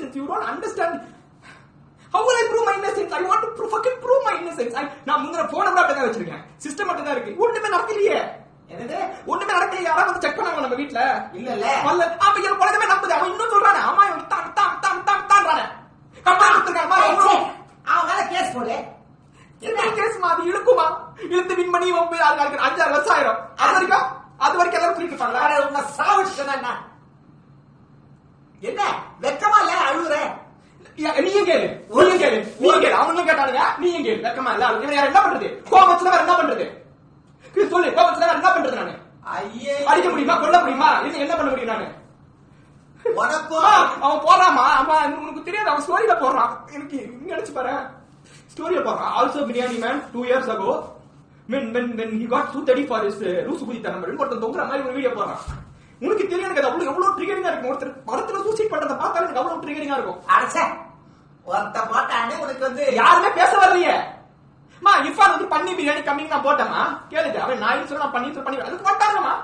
innocence. You don't understand. How will I prove my innocence? I want to fucking prove my innocence. நான் முந்திர போன கூட அப்படிதான் வச்சிருக்கேன். System மட்டும் தான் இருக்கு. ஒண்ணுமே நடக்கலையே. என்னது? ஒண்ணுமே நடக்கலையே. யாராவது வந்து செக் பண்ணாங்க நம்ம வீட்ல? இல்ல. அப்ப இவன் உலகமே நம்புது. அவன் இன்னும் சொல்றானே. அம்மா இவன் தான்றானே. கம்பெனி கொடுத்திருக்காங்க. அவன் மேல கேஸ் போடு. என்ன கேஸ் மாதிரி இழுக்குமா? இழுத்து வின் பண்ணி இவன் 5-6 வருஷம் ஆயிரும். அது வரைக்கும் எல்லாரும் திருப்பி இருப்பாங்களா? உன்னை சாவிச்சுனா என்ன வெக்கமா இல்ல அழுகுற? நீயும் கேளு. அவனும் கேட்டானுங்க. நீயும் கேளு. வெக்கமா இல்ல அழுகுற? யார் என்ன பண்றது? கோபத்துல வேற என்ன பண்றது? சொல்லு. கோபத்துல வேற என்ன பண்றது? நானு அடிக்க முடியுமா? கொல்ல முடியுமா? என்ன பண்ண முடியும்? நானு அவன் போறாமா? ஆமா, உனக்கு தெரியாது. அவன் ஸ்டோரியில போடுறான். எனக்கு நினைச்சு பாரு. ஸ்டோரியில போடுறான். Also biryani man 2 years ago when he got 230 for his லூசு குதி தரம் ஒருத்தன் தொங்குற மாதிரி ஒரு வீடியோ போடுறான். உனக்கு தெரியும் எனக்கு அது எவ்வளவு ட்ரிகரிங்கா இருக்கும். ஒருத்தர் படத்துல சூசைட் பண்றத பார்த்தாலும் எனக்கு அவ்வளவு ட்ரிகரிங்கா இருக்கும். அடச்சே ஒருத்த போட்டானே உனக்கு வந்து யாருமே பேச வரலையே. மா இர்ஃபான் வந்து பண்ணி பிரியாணி கம்மிங் நான் போட்டேமா கேளுங்க. அவன் நான் சொல்ல பண்ணி அதுக்கு போட்டாங்கம்மா.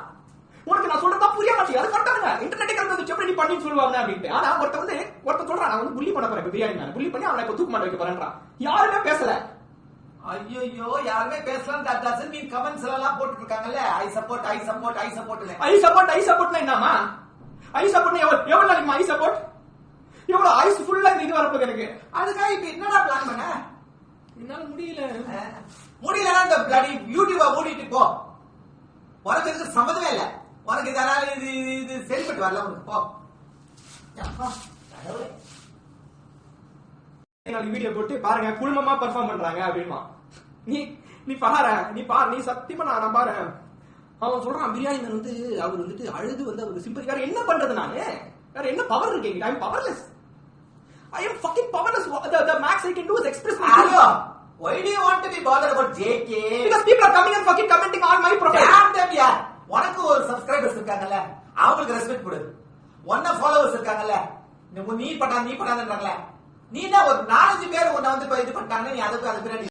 உனக்கு நான் சொல்றதா புரிய மாட்டேங்குது. அது போட்டாங்க. இன்டர்நெட் கலந்து எப்படி பண்ணி சொல்லுவாங்க அப்படின்ட்டு. ஆனா ஒருத்தன் சொல்றான் நான் வந்து புள்ளி பண்ண போறேன் பிரியாணி மேல. புள்ளி பண்ணி அவனை இப்ப தூக்கு மாட்ட வைக்க போறேன்றான். யாருமே பேசல. ஐயோ யாருமே பேசலாம். கமெண்ட்ஸ் எல்லாம் போட்டுட்டு இருக்காங்கல்ல. ஐ சப்போர்ட் என்னமா? ஐ சப்போர்ட் எவ்வளவு நாளைக்குமா? ஐ சப்போர்ட் எவ்வளவு ஐஸ் ஃபுல்லா இந்த இது வரப்போகுது எனக்கு. அதுக்காக இப்ப என்னடா பிளான் பண்ண? என்னால முடியலன்னா இந்த பிளடி யூடியூப மூடிட்டு போ. உனக்கு இதுக்கு சம்மதமே இல்ல. உனக்கு இதனால இது சரிப்பட்டு வரல. உனக்கு போ. வீடியோ போட்டு பாருங்க குழுமமா பெர்ஃபார்ம் பண்றாங்க அப்படின்னா நீ பாரு. நீ சத்தியமா நான் பாரு. அவன் சொல்றான் பிரியாணி மேன் வந்து அவர் வந்துட்டு அழுது வந்து அவருக்கு சிம்பதி. வேற என்ன பண்றது? நானு வேற என்ன பவர் இருக்கீங்க? I am powerless. I am fucking powerless. The max I can do is express myself. Why do you want to be bothered about JK? Because people are coming and fucking commenting on my profile. Damn them, yeah. உனக்கு ஒரு subscribers இருக்காங்கல்ல, அவங்களுக்கு respect கொடு. ஒன்ன followers இருக்காங்கல்ல, நீ பண்ணாதன்றாங்கல்ல, நீ தான் ஒரு 4-5 பேர் உன்னை வந்து இது பண்ணிட்டாங்க. நீ அதுக்கு அது பின்னாடி